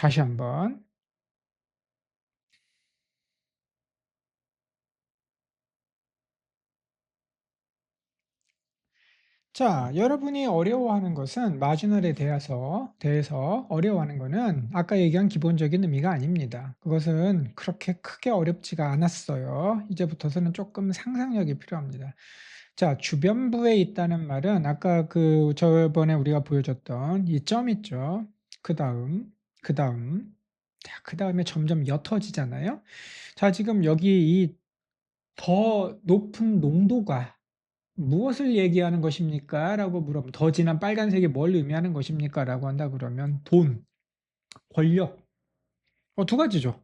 다시 한번. 자, 여러분이 어려워하는 것은 마지널에 대해서 어려워하는 것은 아까 얘기한 기본적인 의미가 아닙니다. 그것은 그렇게 크게 어렵지가 않았어요. 이제부터서는 조금 상상력이 필요합니다. 자, 주변부에 있다는 말은 아까 그 저번에 우리가 보여줬던 이 점 있죠. 그 다음, 그 다음, 자, 그 다음에 점점 옅어지잖아요. 자, 지금 여기 이 더 높은 농도가 무엇을 얘기하는 것입니까? 라고 물으면 더 진한 빨간색이 뭘 의미하는 것입니까? 라고 한다 그러면 돈, 권력, 두 가지죠.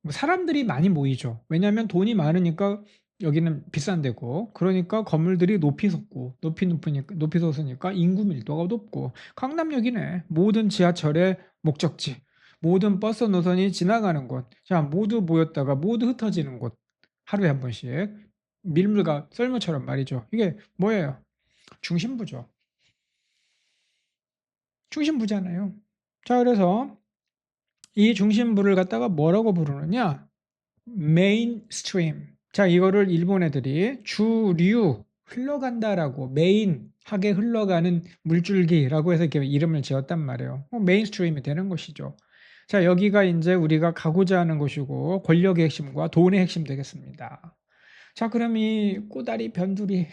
뭐 사람들이 많이 모이죠. 왜냐하면 돈이 많으니까 여기는 비싼 데고, 그러니까 건물들이 높이 섰고, 높이 섰으니까 인구 밀도가 높고, 강남역이네. 모든 지하철의 목적지, 모든 버스 노선이 지나가는 곳, 자, 모두 모였다가 모두 흩어지는 곳, 하루에 한 번씩 밀물과 썰물처럼 말이죠. 이게 뭐예요? 중심부죠. 중심부잖아요. 자, 그래서 이 중심부를 갖다가 뭐라고 부르느냐? 메인스트림. 자, 이거를 일본 애들이 주류 흘러간다라고 메인하게 흘러가는 물줄기라고 해서 이렇게 이름을 지었단 말이에요. 메인스트림이 되는 것이죠. 자, 여기가 이제 우리가 가고자 하는 곳이고 권력의 핵심과 돈의 핵심 되겠습니다. 자, 그럼 이 꼬다리 변두리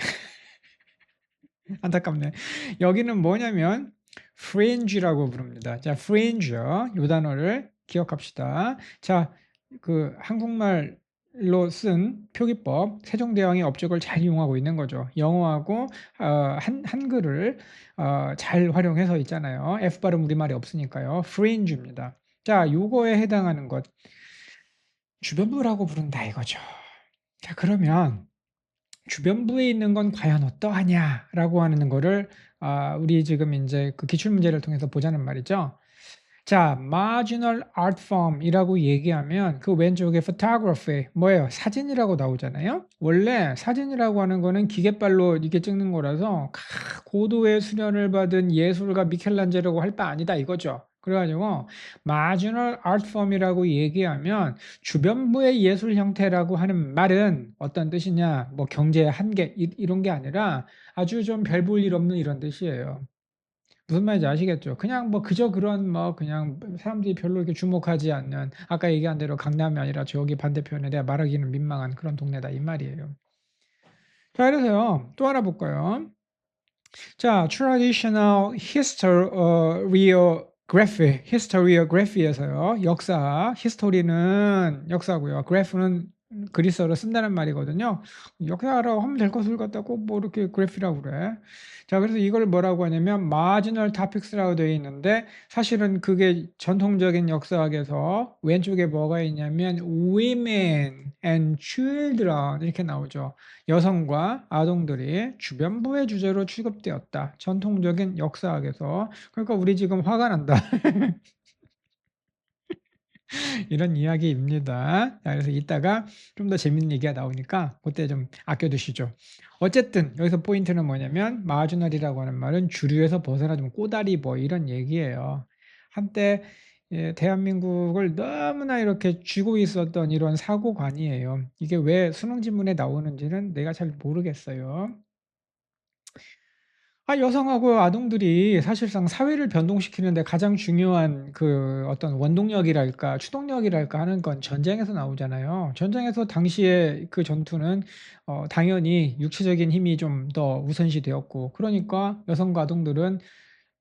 안타깝네. 여기는 뭐냐면 fringe라고 부릅니다. 자, fringe요. 이 단어를 기억합시다. 자, 그 한국말로 쓴 표기법 세종대왕의 업적을 잘 이용하고 있는 거죠. 영어하고 한글을 잘 활용해서 있잖아요. F 발음 우리말이 없으니까요. fringe입니다. 자, 요거에 해당하는 것 주변부라고 부른다 이거죠. 자, 그러면 주변부에 있는 건 과연 어떠하냐라고 하는 거를 우리 지금 이제 그 기출 문제를 통해서 보자는 말이죠. 자, marginal art form이라고 얘기하면 그 왼쪽에 photography 뭐예요? 사진이라고 나오잖아요. 원래 사진이라고 하는 거는 기계발로 이렇게 찍는 거라서 고도의 수련을 받은 예술가 미켈란젤로고 할 바 아니다 이거죠. 그래가지고 marginal art form이라고 얘기하면 주변부의 예술 형태라고 하는 말은 어떤 뜻이냐? 뭐 경제의 한계 이런 게 아니라 아주 좀 별 볼 일 없는 이런 뜻이에요. 무슨 말인지 아시겠죠? 그냥 뭐 그저 그런 뭐 그냥 사람들이 별로 이렇게 주목하지 않는 아까 얘기한 대로 강남이 아니라 저기 반대편에 내가 말하기는 민망한 그런 동네다 이 말이에요. 자, 그래서요. 또 하나 볼까요? 자, traditional historiography에서요. 역사, 히스토리는 역사고요. 그래프는 그리스어로 쓴다는 말이거든요. 역사라고 하면 될 것을 갖다 꼭 뭐 이렇게 그래프라고 그래. 자, 그래서 이걸 뭐라고 하냐면 marginal topics라고 되어 있는데 사실은 그게 전통적인 역사학에서 왼쪽에 뭐가 있냐면 women and children 이렇게 나오죠. 여성과 아동들이 주변부의 주제로 취급되었다. 전통적인 역사학에서. 그러니까 우리 지금 화가 난다. 이런 이야기입니다. 자, 그래서 이따가 좀 더 재밌는 얘기가 나오니까 그때 좀 아껴두시죠. 어쨌든 여기서 포인트는 뭐냐면 마주널이라고 하는 말은 주류에서 벗어나면 꼬다리 뭐 이런 얘기예요. 한때 대한민국을 너무나 이렇게 쥐고 있었던 이런 사고관이에요. 이게 왜 수능 지문에 나오는지는 내가 잘 모르겠어요. 여성하고 아동들이 사실상 사회를 변동시키는데 가장 중요한 그 어떤 원동력이랄까 추동력이랄까 하는 건 전쟁에서 나오잖아요. 전쟁에서 당시에 그 전투는 당연히 육체적인 힘이 좀 더 우선시 되었고 그러니까 여성과 아동들은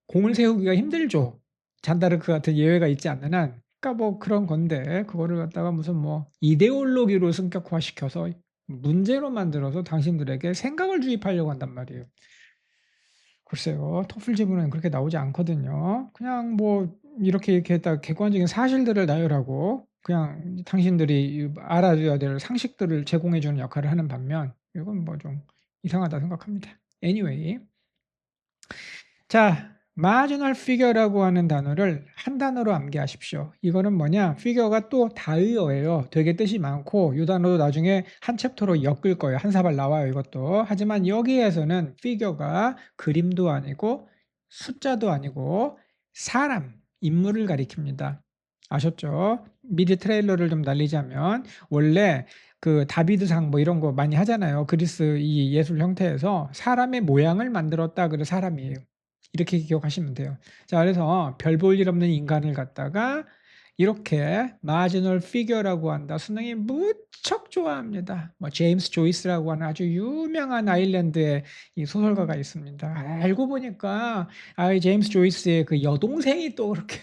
공을 세우기가 힘들죠. 잔다르크 같은 예외가 있지 않는 한. 그러니까 뭐 그런 건데 그거를 갖다가 무슨 뭐 이데올로기로 승격화시켜서 문제로 만들어서 당신들에게 생각을 주입하려고 한단 말이에요. 글쎄요. 토플 지문은 그렇게 나오지 않거든요. 그냥 뭐 이렇게 딱 객관적인 사실들을 나열하고 그냥 당신들이 알아줘야 될 상식들을 제공해 주는 역할을 하는 반면 이건 뭐 좀 이상하다 생각합니다. anyway. 자, marginal figure라고 하는 단어를 한 단어로 암기하십시오. 이거는 뭐냐? figure가 또 다의어예요. 되게 뜻이 많고 이 단어도 나중에 한 챕터로 엮을 거예요. 한 사발 나와요, 이것도. 하지만 여기에서는 figure가 그림도 아니고 숫자도 아니고 사람, 인물을 가리킵니다. 아셨죠? 미리 트레일러를 좀 날리자면 원래 그 다비드상 뭐 이런 거 많이 하잖아요. 그리스 이 예술 형태에서 사람의 모양을 만들었다 그래 사람이에요. 이렇게 기억하시면 돼요. 자 그래서 별 볼 일 없는 인간을 갖다가 이렇게 마지널 피겨라고 한다. 수능이 무척 좋아합니다. 뭐 제임스 조이스라고 하는 아주 유명한 아일랜드의 이 소설가가 있습니다. 알고 보니까 이 제임스 조이스의 그 여동생이 또 그렇게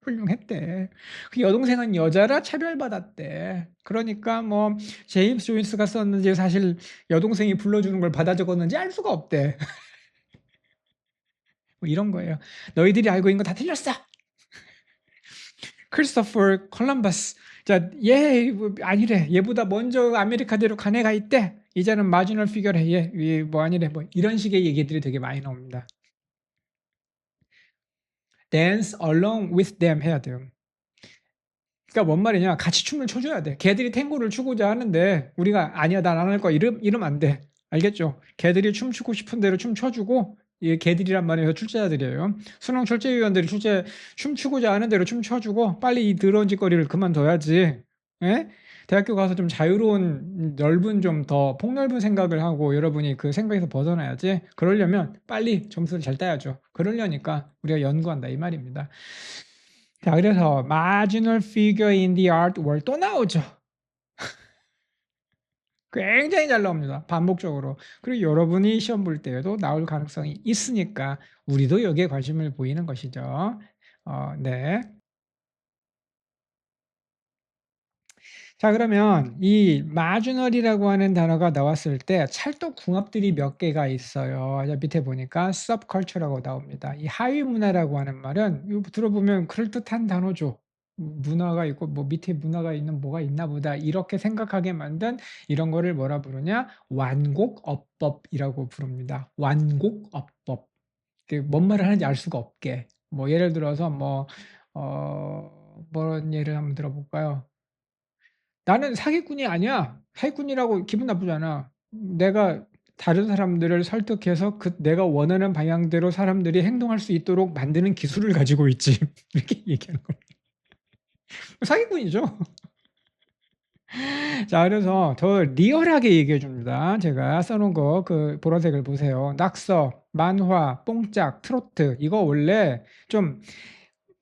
훌륭했대. 그 여동생은 여자라 차별받았대. 그러니까 뭐 제임스 조이스가 썼는지 사실 여동생이 불러주는 걸 받아 적었는지 알 수가 없대. 뭐 이런 거예요. 너희들이 알고 있는 거 다 틀렸어. 크리스토퍼 콜럼버스. 자, 얘 아니래. 얘보다 먼저 아메리카대로 간 애가 있대. 이제는 마지널 피겨래. 얘 뭐 아니래. 뭐 이런 식의 얘기들이 되게 많이 나옵니다. dance along with them 해야 돼요. 그러니까 뭔 말이냐? 같이 춤을 춰줘야 돼. 걔들이 탱고를 추고자 하는데 우리가 아니야, 난 안 할 거야. 이러면 안 돼. 알겠죠? 걔들이 춤추고 싶은 대로 춤 춰주고 이 걔들이란 말이에요. 출제자들이에요. 수능 출제위원들이 춤추고자 하는 대로 춤 춰주고 빨리 이 더러운 짓거리를 그만둬야지. 예? 대학교 가서 좀 자유로운 넓은 좀 더 폭넓은 생각을 하고 여러분이 그 생각에서 벗어나야지. 그러려면 빨리 점수를 잘 따야죠. 그러려니까 우리가 연구한다 이 말입니다. 자, 그래서 marginal figure in the art world 또 나오죠. 굉장히 잘 나옵니다. 반복적으로. 그리고 여러분이 시험 볼 때에도 나올 가능성이 있으니까 우리도 여기에 관심을 보이는 것이죠. 네. 자, 그러면 이 marginal이라고 하는 단어가 나왔을 때 찰떡궁합들이 몇 개가 있어요. 자, 밑에 보니까 subculture라고 나옵니다. 이 하위 문화라고 하는 말은 이거 들어보면 그럴듯한 단어죠. 문화가 있고 뭐 밑에 문화가 있는 뭐가 있나 보다 이렇게 생각하게 만든 이런 거를 뭐라 부르냐? 완곡어법이라고 부릅니다. 완곡어법. 뭔 말을 하는지 알 수가 없게. 뭐 예를 들어서 뭐런 예를 한번 들어볼까요? 나는 사기꾼이 아니야. 사기꾼이라고 기분 나쁘잖아. 내가 다른 사람들을 설득해서 내가 원하는 방향대로 사람들이 행동할 수 있도록 만드는 기술을 가지고 있지. 이렇게 얘기하는 거예요. 사기꾼이죠. 자, 그래서 더 리얼하게 얘기해 줍니다. 제가 써놓은 거 그 보라색을 보세요. 낙서, 만화, 뽕짝, 트로트 이거 원래 좀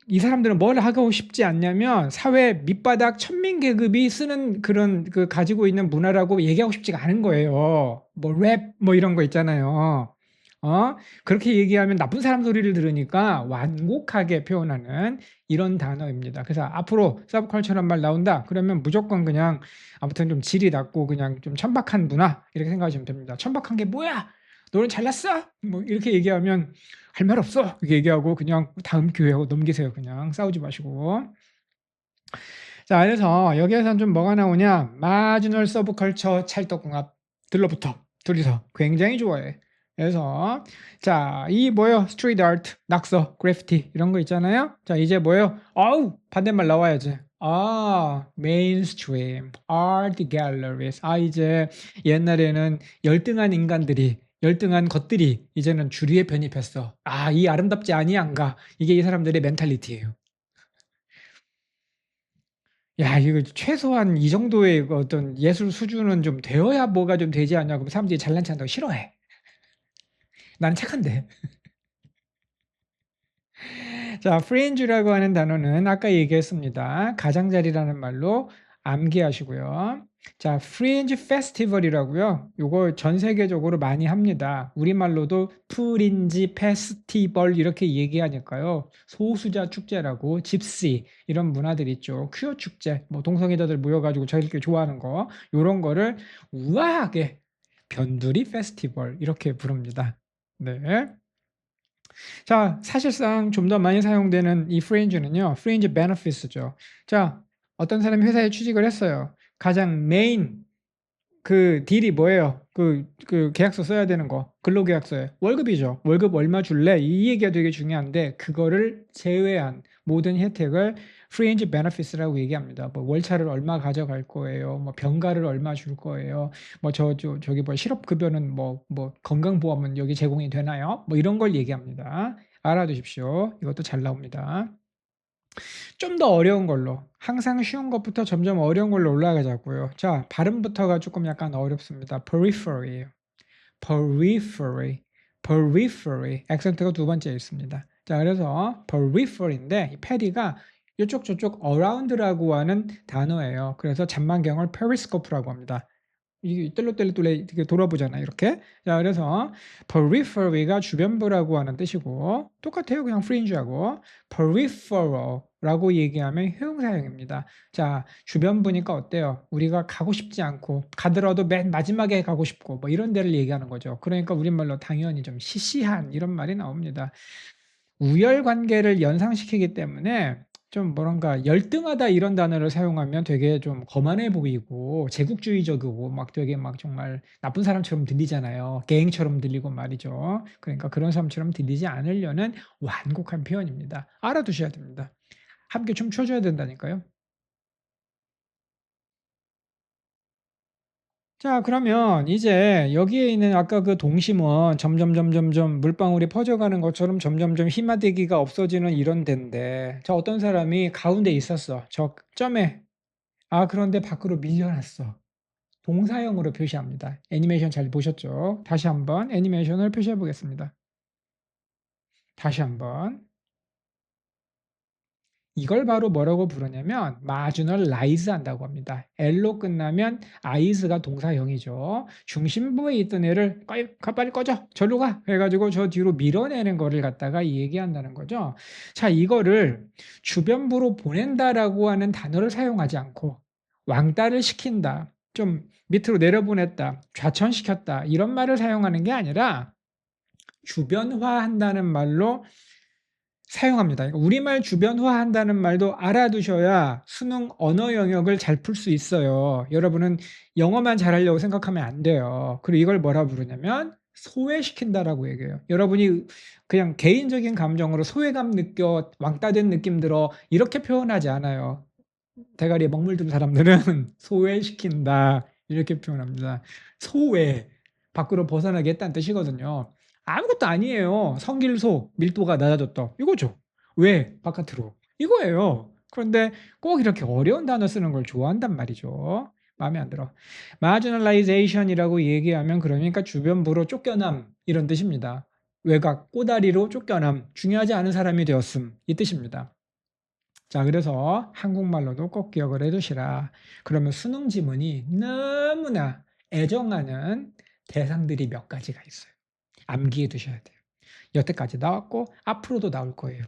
이 사람들은 뭘 하고 싶지 않냐면 사회 밑바닥 천민 계급이 쓰는 그런 그 가지고 있는 문화라고 얘기하고 싶지가 않은 거예요. 뭐 랩 뭐 이런 거 있잖아요. 어? 그렇게 얘기하면 나쁜 사람 소리를 들으니까 완곡하게 표현하는 이런 단어입니다. 그래서 앞으로 서브컬처란 말 나온다. 그러면 무조건 그냥 아무튼 좀 질이 낮고 그냥 좀 천박한 문화 이렇게 생각하시면 됩니다. 천박한 게 뭐야? 너는 잘났어? 뭐 이렇게 얘기하면 할 말 없어. 이렇게 얘기하고 그냥 다음 기회하고 넘기세요. 그냥 싸우지 마시고. 자, 그래서 여기에서는 좀 뭐가 나오냐? 마지널 서브컬처 찰떡궁합 들러붙어. 둘이서 굉장히 좋아해. 그래서 자, 이 뭐예요? 스트리트 아트, 낙서, 그래피티 이런 거 있잖아요. 자, 이제 뭐예요? 아우, 반대말 나와야지. 메인스트림, 아트 갤러리스. 이제 옛날에는 열등한 인간들이 열등한 것들이 이제는 주류에 편입했어. 이 아름답지 아니한가? 이게 이 사람들의 멘탈리티예요. 야, 이거 최소한 이 정도의 그 어떤 예술 수준은 좀 되어야 뭐가 좀 되지 않냐? 그럼 사람들이 잘난 체 한다고 싫어해. 나는 착한데. 자, 프린지라고 하는 단어는 아까 얘기했습니다. 가장자리라는 말로 암기하시고요. 자, 프린지 페스티벌이라고요. 요거 전 세계적으로 많이 합니다. 우리말로도 프린지 페스티벌 이렇게 얘기하니까요. 소수자 축제라고 집시 이런 문화들 있죠. 퀴어 축제, 뭐 동성애자들 모여가지고 저희들끼리 좋아하는 거 요런 거를 우아하게 변두리 페스티벌 이렇게 부릅니다. 네. 자, 사실상 좀 더 많이 사용되는 이 프린지는요. 프린지 베너피스죠. 자, 어떤 사람이 회사에 취직을 했어요. 가장 메인 그 딜이 뭐예요? 그 계약서 써야 되는 거. 근로계약서에 월급이죠. 월급 얼마 줄래? 이 얘기가 되게 중요한데 그거를 제외한 모든 혜택을 fringe benefits라고 얘기합니다. 뭐 월차를 얼마 가져갈 거예요. 뭐 병가를 얼마 줄 거예요. 뭐 저기 뭐 실업급여는 뭐 건강보험은 여기 제공이 되나요? 뭐 이런 걸 얘기합니다. 알아두십시오. 이것도 잘 나옵니다. 좀 더 어려운 걸로 항상 쉬운 것부터 점점 어려운 걸로 올라가자고요. 자, 발음부터가 조금 약간 어렵습니다. periphery예요. periphery, periphery. 액센트가 두 번째 있습니다. 자, 그래서 periphery인데 이 페리가 이쪽 저쪽 around라고 하는 단어예요. 그래서 잔망경을 periscope라고 합니다. 이게 똘로똘로똘로 이렇게 돌아보잖아요. 이렇게. 자, 그래서 periphery가 주변부라고 하는 뜻이고 똑같아요. 그냥 fringe하고 peripheral라고 얘기하면 형용사형입니다. 자, 주변부니까 어때요? 우리가 가고 싶지 않고 가더라도 맨 마지막에 가고 싶고 뭐 이런 데를 얘기하는 거죠. 그러니까 우리말로 당연히 좀 시시한 이런 말이 나옵니다. 우열 관계를 연상시키기 때문에 좀 뭐랄까 열등하다 이런 단어를 사용하면 되게 좀 거만해 보이고 제국주의적이고 막 되게 막 정말 나쁜 사람처럼 들리잖아요. 갱처럼 들리고 말이죠. 그러니까 그런 사람처럼 들리지 않으려는 완곡한 표현입니다. 알아두셔야 됩니다. 함께 춤춰 줘야 된다니까요. 자, 그러면 이제 여기에 있는 아까 그 동심원 점점점점점 물방울이 퍼져가는 것처럼 점점점 희마대기가 없어지는 이런 데인데 자, 어떤 사람이 가운데 있었어. 저 점에. 아, 그런데 밖으로 밀려났어. 동사형으로 표시합니다. 애니메이션 잘 보셨죠? 다시 한번 애니메이션을 표시해 보겠습니다. 다시 한번. 이걸 바로 뭐라고 부르냐면 marginalize 한다고 합니다. L로 끝나면 is가 동사형이죠. 중심부에 있던 애를 빨리 꺼져 절로 가 해가지고 저 뒤로 밀어내는 거를 갖다가 얘기한다는 거죠. 자, 이거를 주변부로 보낸다라고 하는 단어를 사용하지 않고 왕따를 시킨다, 좀 밑으로 내려보냈다, 좌천시켰다 이런 말을 사용하는 게 아니라 주변화한다는 말로 사용합니다. 그러니까 우리말 주변화한다는 말도 알아두셔야 수능 언어 영역을 잘 풀 수 있어요. 여러분은 영어만 잘하려고 생각하면 안 돼요. 그리고 이걸 뭐라 부르냐면 소외시킨다라고 얘기해요. 여러분이 그냥 개인적인 감정으로 소외감 느껴 왕따된 느낌 들어 이렇게 표현하지 않아요. 대가리에 먹물 든 사람들은 소외시킨다 이렇게 표현합니다. 소외, 밖으로 벗어나게 했다는 뜻이거든요. 아무것도 아니에요. 성길소, 밀도가 낮아졌다. 이거죠. 왜? 바깥으로. 이거예요. 그런데 꼭 이렇게 어려운 단어 쓰는 걸 좋아한단 말이죠. 마음에 안 들어. marginalization이라고 얘기하면 그러니까 주변부로 쫓겨남 이런 뜻입니다. 외곽, 꼬다리로 쫓겨남, 중요하지 않은 사람이 되었음 이 뜻입니다. 자, 그래서 한국말로도 꼭 기억을 해 두시라. 그러면 수능 지문이 너무나 애정하는 대상들이 몇 가지가 있어요. 암기해 두셔야 돼요. 여태까지 나왔고 앞으로도 나올 거예요.